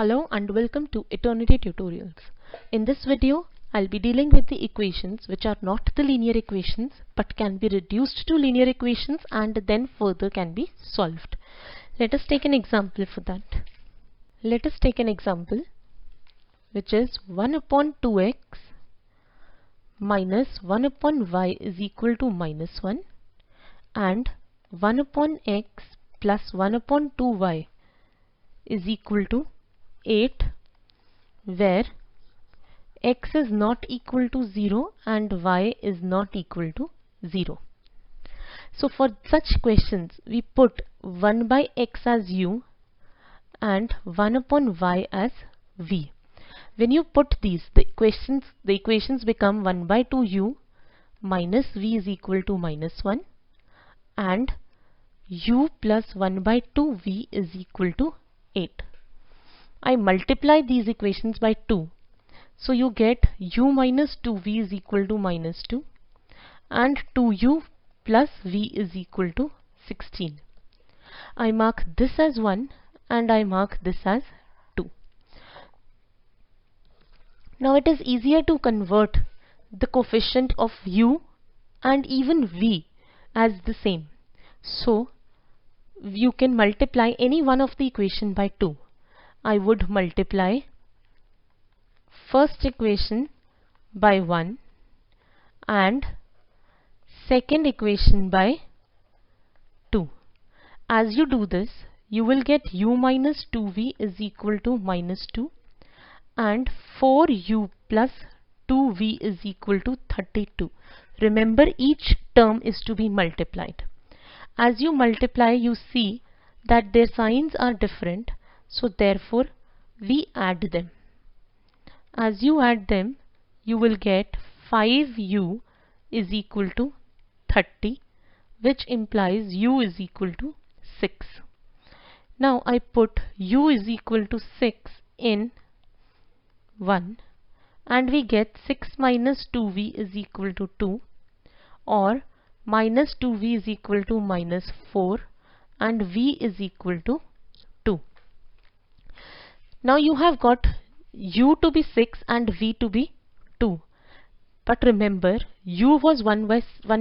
Hello and welcome to Eternity Tutorials. In this video, I'll be dealing with the equations which are not the linear equations but can be reduced to linear equations and then further can be solved. Let us take an example for that. Let us take an example which is 1 upon 2x minus 1 upon y is equal to minus 1 and 1 upon x plus 1 upon 2y is equal to 8, where x is not equal to 0 and y is not equal to 0. So for such questions we put 1 by x as u and 1 upon y as v. When you put these, the equations become 1 by 2u minus v is equal to minus 1 and u plus 1 by 2v is equal to 8. I multiply these equations by 2. So you get u minus 2v is equal to minus 2 and 2u plus v is equal to 16. I mark this as 1 and I mark this as 2. Now it is easier to convert the coefficient of u and even v as the same. So you can multiply any one of the equation by 2. I would multiply first equation by 1 and second equation by 2. As you do this, you will get u minus 2v is equal to minus 2 and 4u plus 2v is equal to 32. Remember, each term is to be multiplied. As you multiply, you see that their signs are different. So therefore we add them. As you add them, you will get 5u is equal to 30, which implies u is equal to 6. Now I put u is equal to 6 in 1 and we get 6 minus 2v is equal to 2, or minus 2v is equal to minus 4 and v is equal to 2. Now you have got u to be 6 and v to be 2. But remember, u was 1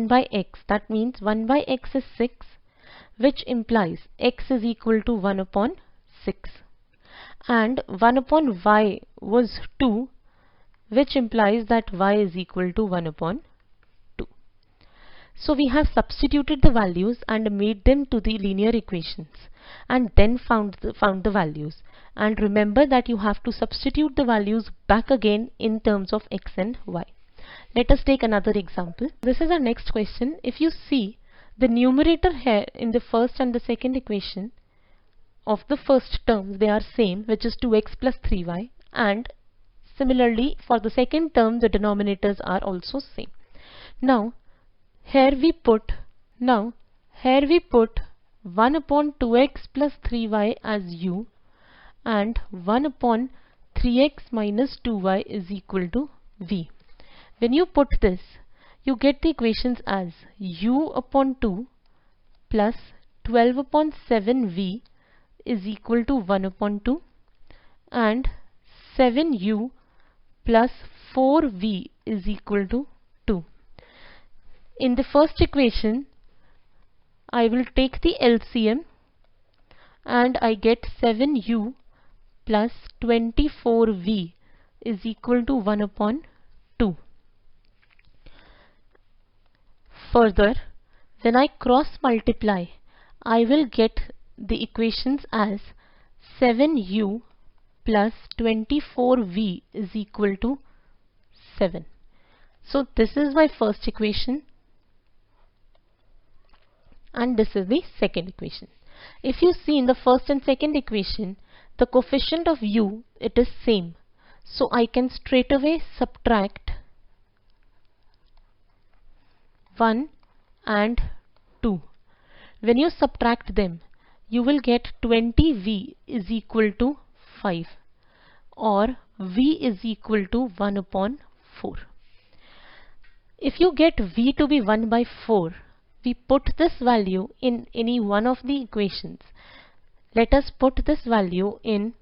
by x. That means 1 by x is 6, which implies x is equal to 1 upon 6. And 1 upon y was 2, which implies that y is equal to 1 upon 2. So we have substituted the values and made them to the linear equations and then found the values. And remember that you have to substitute the values back again in terms of x and y. Let us take another example. This is our next question. If you see, the numerator here in the first and the second equation of the first terms, they are same, which is 2x plus 3y, and similarly for the second term the denominators are also same. Now here we put 1 upon 2x plus 3y as u and 1 upon 3x minus 2y is equal to v. When you put this, you get the equations as u upon 2 plus 12 upon 7v is equal to 1 upon 2 and 7u plus 4v is equal to 2. In the first equation, I will take the LCM and I get 7u plus 24v is equal to 1 upon 2. Further, when I cross multiply, I will get the equations as 7u plus 24v is equal to 7. So this is my first equation and this is the second equation. If you see in the first and second equation, the coefficient of u, it is same. So I can straight away subtract 1 and 2. When you subtract them, you will get 20v is equal to 5, or v is equal to 1 upon 4. If you get v to be 1 by 4, we put this value in any one of the equations. Let us put this value in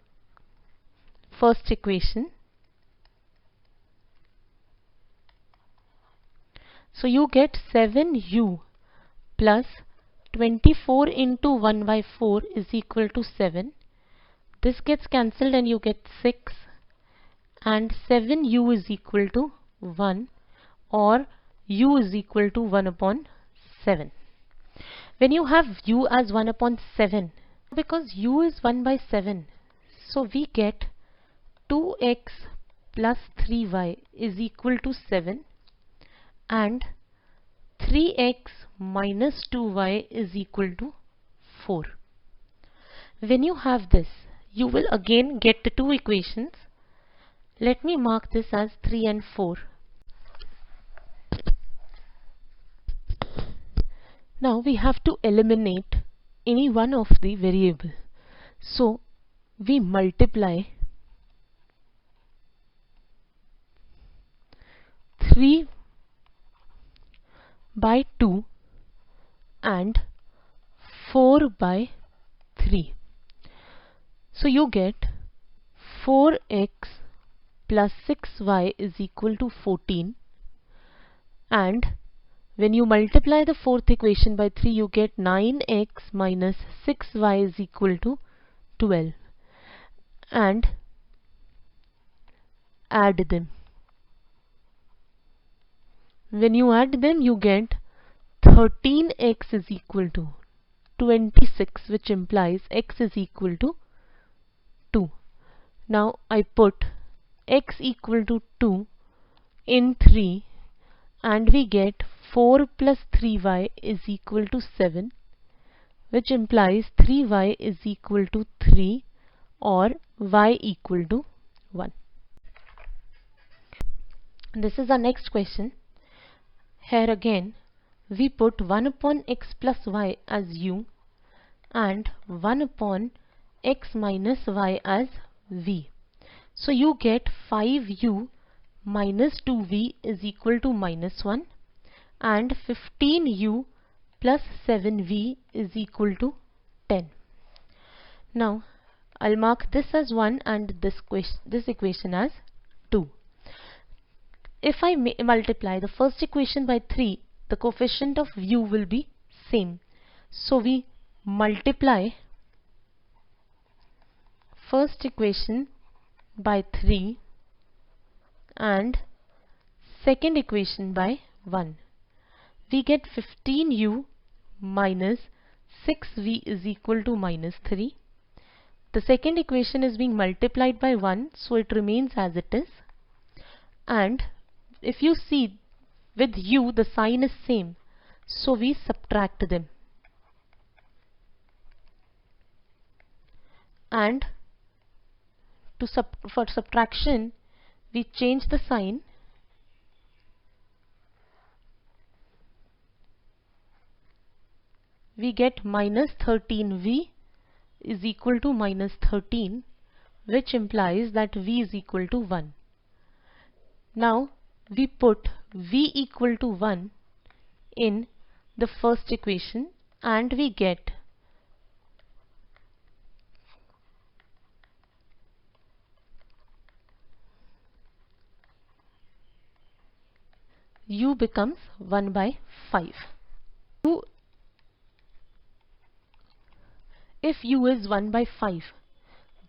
first equation. So you get 7u plus 24 into 1 by 4 is equal to 7. This gets cancelled and you get 6, and 7u is equal to 1, or u is equal to 1 upon 7. When you have u as 1 upon 7, because u is 1 by 7, so we get 2x plus 3y is equal to 7, and 3x minus 2y is equal to 4. When you have this, you will again get the two equations. Let me mark this as 3 and 4. Now we have to eliminate any one of the variable. So we multiply 3 by 2 and 4 by 3. So you get 4x plus 6y is equal to 14, and when you multiply the fourth equation by 3, you get 9x minus 6y is equal to 12, and add them. When you add them, you get 13x is equal to 26, which implies x is equal to 2. Now I put x equal to 2 in 3, and we get 4 plus 3y is equal to 7, which implies 3y is equal to 3, or y equal to 1. This is our next question. Here again we put 1 upon x plus y as u and 1 upon x minus y as v. So you get 5u minus 2v is equal to minus 1, and 15u plus 7v is equal to 10. Now I'll mark this as 1 and this equation as 2. If I multiply the first equation by 3, the coefficient of u will be same. So we multiply first equation by 3 and second equation by 1. We get 15u minus 6v is equal to minus 3. The second equation is being multiplied by 1, so it remains as it is. And if you see, with u the sign is same, so we subtract them. And for subtraction, we change the sign. We get minus 13v is equal to minus 13, which implies that v is equal to 1. Now we put v equal to 1 in the first equation, and we get u becomes 1 by 5. If u is 1 by 5,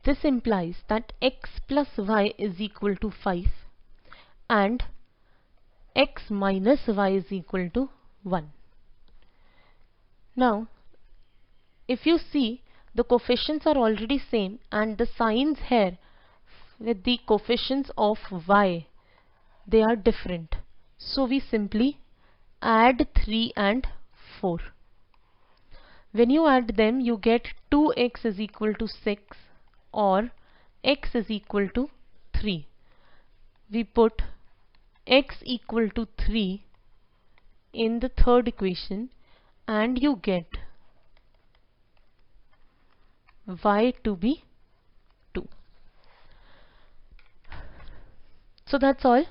this implies that x plus y is equal to 5 and x minus y is equal to 1. Now if you see, the coefficients are already same and the signs here with the coefficients of y, they are different. So we simply add 3 and 4. When you add them, you get 2x is equal to 6 or x is equal to 3. We put x equal to 3 in the third equation, and you get y to be 2. So that's all.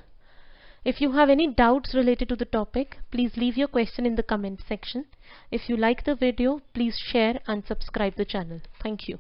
If you have any doubts related to the topic, please leave your question in the comment section. If you like the video, please share and subscribe the channel. Thank you.